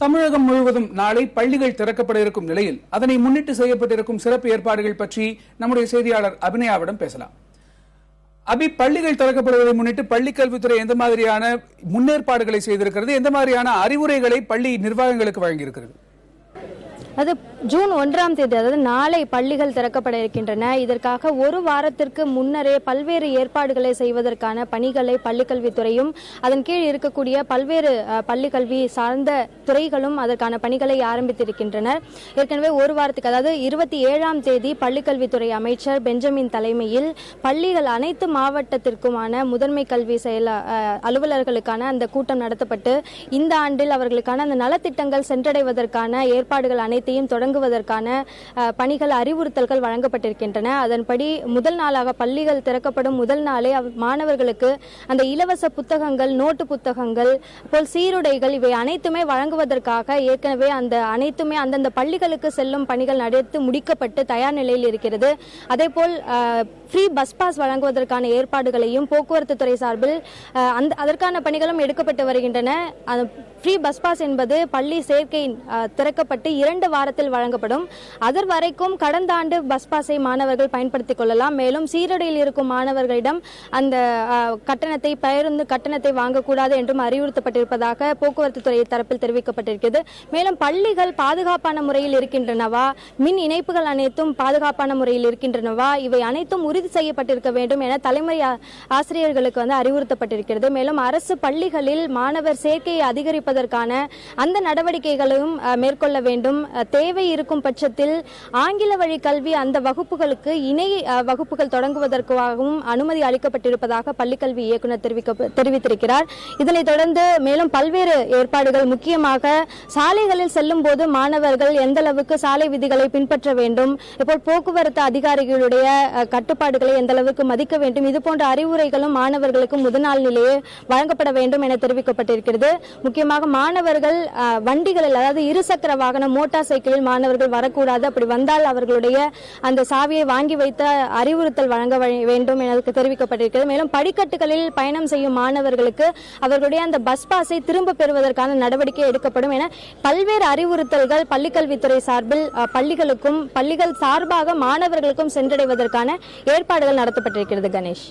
தமிழகம் முழுவதும் நாளை பள்ளிகள் திறக்கப்பட இருக்கும் நிலையில் அதனை முன்னிட்டு செய்யப்பட்டிருக்கும் சிறப்பு ஏற்பாடுகள் பற்றி நம்முடைய செய்தியாளர் அபிநயாவிடம் பேசலாம். பள்ளிகள் திறக்கப்படுவதை முன்னிட்டு பள்ளிக்கல்வித்துறை எந்த மாதிரியான முன்னேற்பாடுகளை செய்திருக்கிறது, எந்த மாதிரியான அறிவுரைகளை பள்ளி நிர்வாகங்களுக்கு வழங்கியிருக்கிறது? அது ஜூன் 1ஆம் தேதி, அதாவது நாளை பள்ளிகள் திறக்கப்பட இருக்கின்றன. இதற்காக ஒரு வாரத்திற்கு முன்னரே பல்வேறு ஏற்பாடுகளை செய்வதற்கான பணிகளை பள்ளிக்கல்வித்துறையும் அதன் கீழ் இருக்கக்கூடிய பல்வேறு பள்ளிக்கல்வி சார்ந்த துறைகளும் அதற்கான பணிகளை ஆரம்பித்திருக்கின்றனர். ஏற்கனவே ஒரு வாரத்துக்கு, அதாவது 27ஆம் தேதி பள்ளிக்கல்வித்துறை அமைச்சர் பெஞ்சமின் தலைமையில் பள்ளிகள் அனைத்து மாவட்டத்திற்குமான முதன்மை கல்வி அலுவலர்களுக்கான அந்த கூட்டம் நடத்தப்பட்டு இந்த ஆண்டில் அவர்களுக்கான அந்த நலத்திட்டங்கள் சென்றடைவதற்கான ஏற்பாடுகள் அனைத்தையும் தொடங்குவதற்கான பணிகள் அறிவுறுத்தல்கள் வழங்கப்பட்டிருக்கின்றன. அதன்படி முதல் நாளாக பள்ளிகள் திறக்கப்படும் முதல் நாளே மாணவர்களுக்கு அந்த இலவச புத்தகங்கள், நோட்டு புத்தகங்கள், போல் சீருடைகள் இவை அனைத்துமே வழங்குவதற்காக ஏற்கனவே அனைத்துமே அந்தந்த பள்ளிகளுக்கு செல்லும் பணிகள் நடத்தி முடிக்கப்பட்டு தயார் நிலையில் இருக்கிறது. அதேபோல் ஃப்ரீ பஸ் பாஸ் வழங்குவதற்கான ஏற்பாடுகளையும் போக்குவரத்து துறை சார்பில் அதற்கான பணிகளும் எடுக்கப்பட்டு வருகின்றன. ஃப்ரீ பஸ் பாஸ் என்பது பள்ளி சேர்க்கை திறக்கப்பட்டு 2 வாரத்தில் வழங்கப்படும். அதர் வரைக்கும் கடந்த ஆண்டு பஸ் பாஸை மாணவர்கள் பயன்படுத்திக் கொள்ளலாம். மேலும் சீருடையில் இருக்கும் மாணவர்களிடம் அந்த பேருந்து கட்டணத்தை வாங்கக்கூடாது என்றும் அறிவுறுத்தப்பட்டிருப்பதாக போக்குவரத்து துறை தரப்பில் தெரிவிக்கப்பட்டிருக்கிறது. மேலும் பள்ளிகள் பாதுகாப்பான முறையில் இருக்கின்றனவா, மின் இணைப்புகள் அனைத்தும் பாதுகாப்பான முறையில் இருக்கின்றனவா, இவை அனைத்தும் உறுதி செய்யப்பட்டிருக்க வேண்டும் என தலைமை ஆசிரியர்களுக்கு அறிவுறுத்தப்பட்டிருக்கிறது. மேலும் அரசு பள்ளிகளில் மாணவர் சேர்க்கையை அதிகரிப்பதற்கான அந்த நடவடிக்கைகளையும் மேற்கொள்ள வேண்டும். தேவை இருக்கும் பட்சத்தில் ஆங்கில வழி கல்வி அந்த வகுப்புகளுக்கு இணை வகுப்புகள் தொடங்குவதற்காகவும் அனுமதி அளிக்கப்பட்டிருப்பதாக பள்ளிக்கல்வி இயக்குநர் தெரிவித்திருக்கிறார். இதனைத் தொடர்ந்து மேலும் பல்வேறு ஏற்பாடுகள், முக்கியமாக சாலைகளில் செல்லும் போது மாணவர்கள் எந்த அளவுக்கு சாலை விதிகளை பின்பற்ற வேண்டும், இப்போ போக்குவரத்து அதிகாரிகளுடைய கட்டுப்பாடுகளை எந்த அளவுக்கு மதிக்க வேண்டும், இதுபோன்ற அறிவுரைகளும் மாணவர்களுக்கு முதல் நாள் நிலையே வழங்கப்பட வேண்டும் என தெரிவிக்கப்பட்டிருக்கிறது. முக்கியமாக மாணவர்கள் வண்டிகளில், அதாவது இருசக்கர வாகனம் மோட்டார் சைக்கிளில் மாணவர்கள் வரக்கூடாது. அப்படி வந்தால் அவர்களுடைய அந்த சாவியை வாங்கி வைத்த அறிவுறுத்தல் வழங்க வேண்டும் என தெரிவிக்கப்பட்டிருக்கிறது. மேலும் படிக்கட்டுகளில் பயணம் செய்யும் மாணவர்களுக்கு அவர்களுடைய அந்த பஸ் பாஸை திரும்ப பெறுவதற்கான நடவடிக்கை எடுக்கப்படும் என பல்வேறு அறிவுறுத்தல்கள் பள்ளிக்கல்வித்துறை சார்பில் பள்ளிகள் சார்பாக மாணவர்களுக்கும் சென்றடைவதற்கான ஏற்பாடுகள் நடத்தப்பட்டிருக்கிறது. கணேஷ்.